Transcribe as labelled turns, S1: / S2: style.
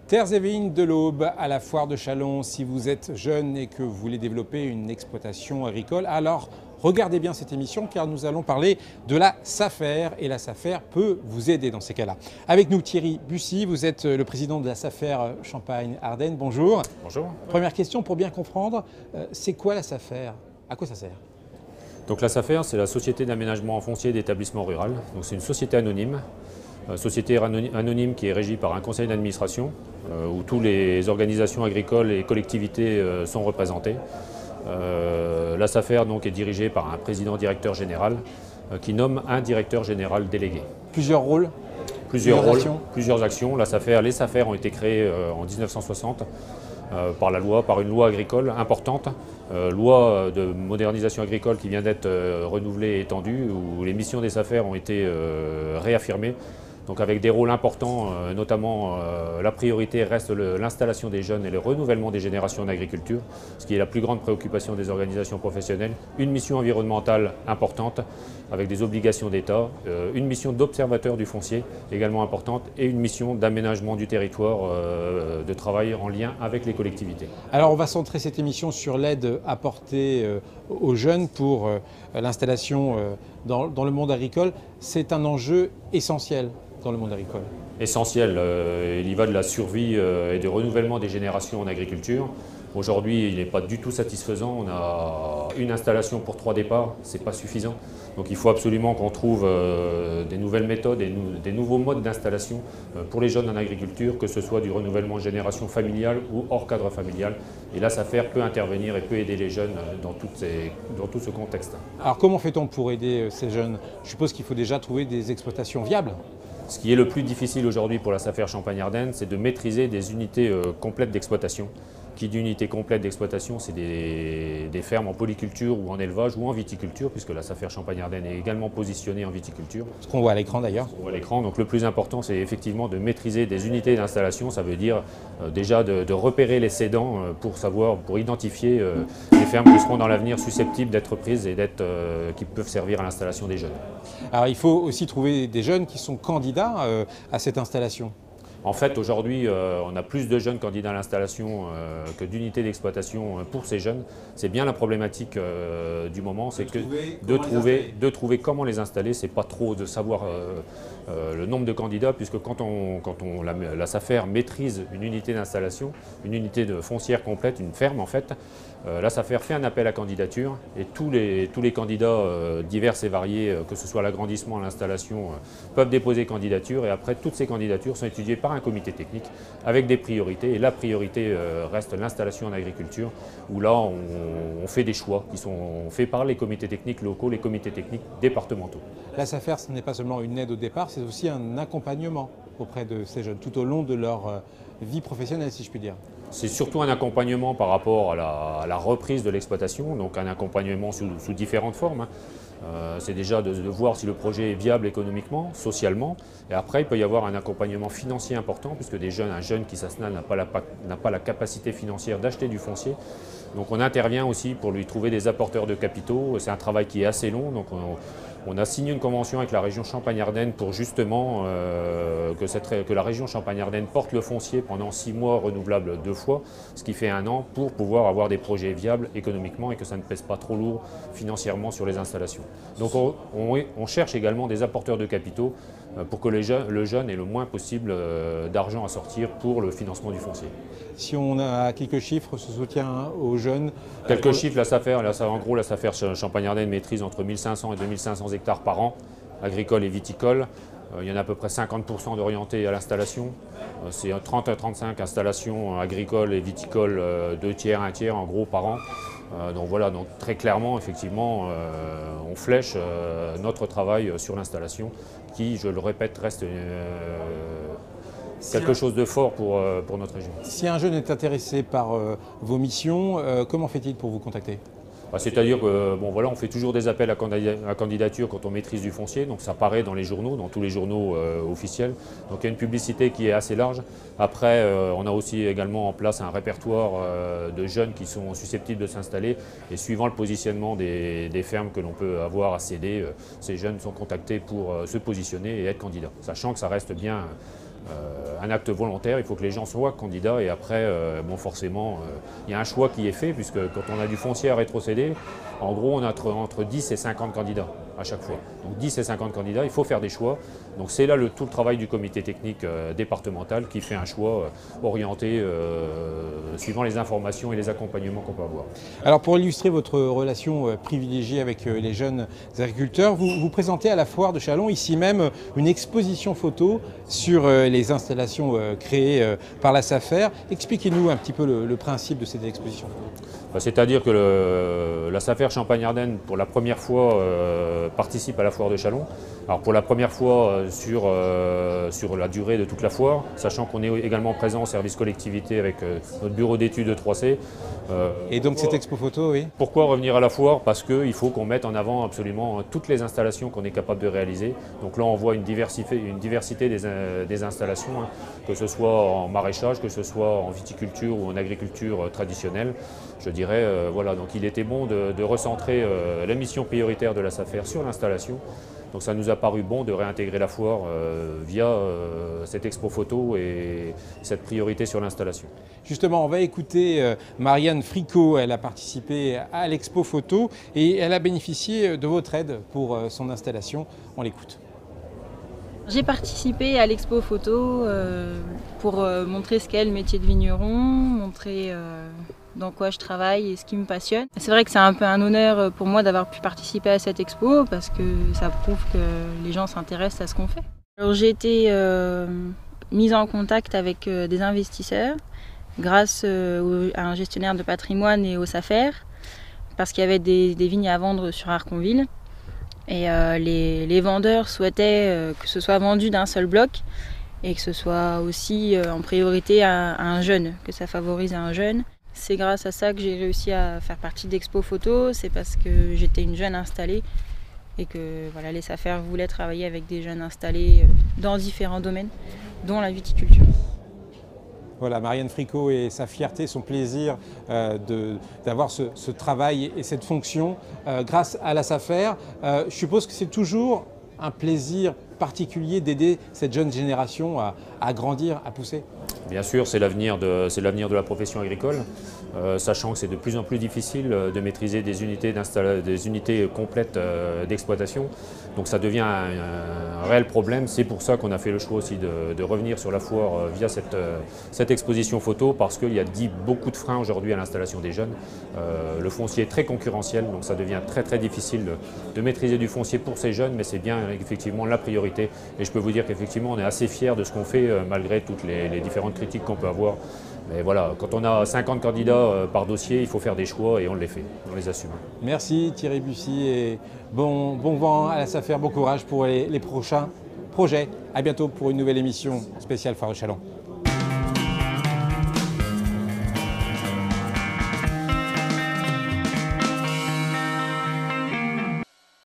S1: Terres et vignes de l'Aube à la foire de Châlons. Si vous êtes jeune et que vous voulez développer une exploitation agricole, alors regardez bien cette émission car nous allons parler de la SAFER et la SAFER peut vous aider dans ces cas-là. Avec nous Thierry Bussy, vous êtes le président de la SAFER Champagne-Ardenne. Bonjour.
S2: Bonjour.
S1: Première question pour bien comprendre, c'est quoi la SAFER? À quoi ça sert?
S2: Donc la SAFER, c'est la Société d'aménagement foncier d'établissement rural. Donc c'est une société anonyme. Société anonyme qui est régie par un conseil d'administration où toutes les organisations agricoles et collectivités sont représentées. La SAFER donc, est dirigée par un président-directeur général qui nomme un directeur général délégué.
S1: Plusieurs rôles?
S2: Plusieurs rôles, plusieurs actions. Les SAFER ont été créées en 1960 par une loi agricole importante, loi de modernisation agricole qui vient d'être renouvelée et étendue, où les missions des SAFER ont été réaffirmées. Donc avec des rôles importants, notamment la priorité reste l'installation des jeunes et le renouvellement des générations en agriculture, ce qui est la plus grande préoccupation des organisations professionnelles. Une mission environnementale importante avec des obligations d'État, une mission d'observateur du foncier également importante et une mission d'aménagement du territoire de travail en lien avec les collectivités.
S1: Alors on va centrer cette émission sur l'aide apportée aux jeunes pour l'installation dans le monde agricole. C'est un enjeu essentiel dans le monde agricole.
S2: Essentiel, il y va de la survie et du renouvellement des générations en agriculture. Aujourd'hui, il n'est pas du tout satisfaisant. On a une installation pour 3 départs, ce n'est pas suffisant. Donc il faut absolument qu'on trouve des nouvelles méthodes et des nouveaux modes d'installation pour les jeunes en agriculture, que ce soit du renouvellement de génération familiale ou hors cadre familial. Et là, SAFER peut intervenir et peut aider les jeunes dans tout ce contexte.
S1: Alors comment fait-on pour aider ces jeunes? Je suppose qu'il faut déjà trouver des exploitations viables.
S2: Ce qui est le plus difficile aujourd'hui pour la SAFER Champagne-Ardenne, c'est de maîtriser des unités complètes d'exploitation. Qui dit unité complète d'exploitation, c'est des fermes en polyculture ou en élevage ou en viticulture, puisque la SAFER Champagne-Ardenne est également positionnée en viticulture.
S1: Ce qu'on voit à l'écran d'ailleurs.
S2: On voit à l'écran. Donc le plus important, c'est effectivement de maîtriser des unités d'installation. Ça veut dire déjà de repérer les cédants pour identifier les fermes qui seront dans l'avenir susceptibles d'être prises et qui peuvent servir à l'installation des jeunes.
S1: Alors il faut aussi trouver des jeunes qui sont candidats à cette installation.
S2: En fait, aujourd'hui, on a plus de jeunes candidats à l'installation que d'unités d'exploitation pour ces jeunes. C'est bien la problématique du moment, c'est de trouver comment les installer. C'est pas trop de savoir le nombre de candidats, puisque quand la SAFER maîtrise une unité d'installation, une unité de foncière complète, une ferme en fait, la SAFER fait un appel à candidature et tous les candidats divers et variés, que ce soit l'agrandissement, l'installation, peuvent déposer candidature et après toutes ces candidatures sont étudiées par un comité technique avec des priorités et la priorité reste l'installation en agriculture où là on fait des choix qui sont faits par les comités techniques locaux, les comités techniques départementaux.
S1: La SAFER, ce n'est pas seulement une aide au départ, c'est aussi un accompagnement auprès de ces jeunes tout au long de leur vie professionnelle, si je puis dire.
S2: C'est surtout un accompagnement par rapport à la reprise de l'exploitation, donc un accompagnement sous différentes formes. C'est déjà de voir si le projet est viable économiquement, socialement, et après il peut y avoir un accompagnement financier important puisque un jeune qui s'installe n'a pas la capacité financière d'acheter du foncier. Donc on intervient aussi pour lui trouver des apporteurs de capitaux. C'est un travail qui est assez long, donc on a signé une convention avec la région Champagne-Ardenne pour justement que la région Champagne-Ardenne porte le foncier pendant 6 mois renouvelables 2 fois, ce qui fait 1 an pour pouvoir avoir des projets viables économiquement et que ça ne pèse pas trop lourd financièrement sur les installations. Donc on cherche également des apporteurs de capitaux pour que le jeune ait le moins possible d'argent à sortir pour le financement du foncier.
S1: Si on a quelques chiffres, ce soutien aux jeunes.
S2: Quelques chiffres, la SAFER Champagne-Ardenne maîtrise entre 1500 et 2500 hectares par an, agricoles et viticoles. Il y en a à peu près 50% d'orientés à l'installation. C'est 30 à 35 installations agricoles et viticoles, 2 tiers, 1 tiers en gros par an. Donc voilà, donc très clairement, effectivement, on flèche notre travail sur l'installation qui, je le répète, reste quelque chose de fort pour notre région.
S1: Si un jeune est intéressé par vos missions, comment fait-il pour vous contacter?
S2: C'est-à-dire qu'on fait toujours des appels à candidature quand on maîtrise du foncier, donc ça paraît dans les journaux, dans tous les journaux officiels. Donc il y a une publicité qui est assez large. Après, on a aussi également en place un répertoire de jeunes qui sont susceptibles de s'installer et suivant le positionnement des fermes que l'on peut avoir à céder, ces jeunes sont contactés pour se positionner et être candidats, sachant que ça reste bien un acte volontaire, il faut que les gens soient candidats et après, bon, forcément, il y a un choix qui est fait puisque quand on a du foncier à rétrocéder, en gros, on a entre 10 et 50 candidats à chaque fois. Donc 10 et 50 candidats, il faut faire des choix. Donc c'est là tout le travail du comité technique départemental qui fait un choix orienté suivant les informations et les accompagnements qu'on peut avoir.
S1: Alors pour illustrer votre relation privilégiée avec les jeunes agriculteurs, vous présentez à la foire de Châlons ici même une exposition photo sur les installations créées par la SAFER. Expliquez-nous un petit peu le principe de cette exposition.
S2: C'est-à-dire que la SAFER Champagne-Ardenne, pour la première fois, participe à la foire de Châlons. Alors pour la première fois sur la durée de toute la foire, sachant qu'on est également présent au service collectivité avec notre bureau d'études 3C.
S1: Et donc cette expo photo, oui.
S2: Pourquoi revenir à la foire? Parce qu'il faut qu'on mette en avant absolument toutes les installations qu'on est capable de réaliser. Donc là on voit une diversité des installations, hein, que ce soit en maraîchage, que ce soit en viticulture ou en agriculture traditionnelle. Je dirais, voilà, donc il était bon de recentrer la mission prioritaire de la SAFER sur l'installation. Donc ça nous a paru bon de réintégrer la foire via cette expo photo et cette priorité sur l'installation.
S1: Justement, on va écouter Marianne Fricot. Elle a participé à l'expo photo et elle a bénéficié de votre aide pour son installation. On l'écoute.
S3: J'ai participé à l'expo photo pour montrer ce qu'est le métier de vigneron, montrer dans quoi je travaille et ce qui me passionne. C'est vrai que c'est un peu un honneur pour moi d'avoir pu participer à cette expo parce que ça prouve que les gens s'intéressent à ce qu'on fait. Alors, j'ai été mise en contact avec des investisseurs grâce à un gestionnaire de patrimoine et au SAFER parce qu'il y avait des vignes à vendre sur Arconville. Et les vendeurs souhaitaient que ce soit vendu d'un seul bloc et que ce soit aussi en priorité à un jeune, que ça favorise un jeune. C'est grâce à ça que j'ai réussi à faire partie d'Expo Photo, c'est parce que j'étais une jeune installée et que voilà, les SAFER voulaient travailler avec des jeunes installés dans différents domaines, dont la viticulture.
S1: Voilà, Marianne Fricot et sa fierté, son plaisir d'avoir ce travail et cette fonction grâce à la SAFER. Je suppose que c'est toujours un plaisir particulier d'aider cette jeune génération à grandir, à pousser.
S2: Bien sûr, c'est l'avenir de la profession agricole, sachant que c'est de plus en plus difficile de maîtriser des unités complètes d'exploitation. Donc ça devient un réel problème. C'est pour ça qu'on a fait le choix aussi de revenir sur la foire via cette exposition photo, parce qu'il y a beaucoup de freins aujourd'hui à l'installation des jeunes. Le foncier est très concurrentiel, donc ça devient très très difficile de maîtriser du foncier pour ces jeunes, mais c'est bien effectivement la priorité. Et je peux vous dire qu'effectivement on est assez fiers de ce qu'on fait malgré toutes les différentes critiques qu'on peut avoir. Mais voilà, quand on a 50 candidats par dossier, il faut faire des choix et on les fait, on les assume.
S1: Merci Thierry Bussy et bon vent à la SAFER, bon courage pour les prochains projets. À bientôt pour une nouvelle émission spéciale Foire de Châlons.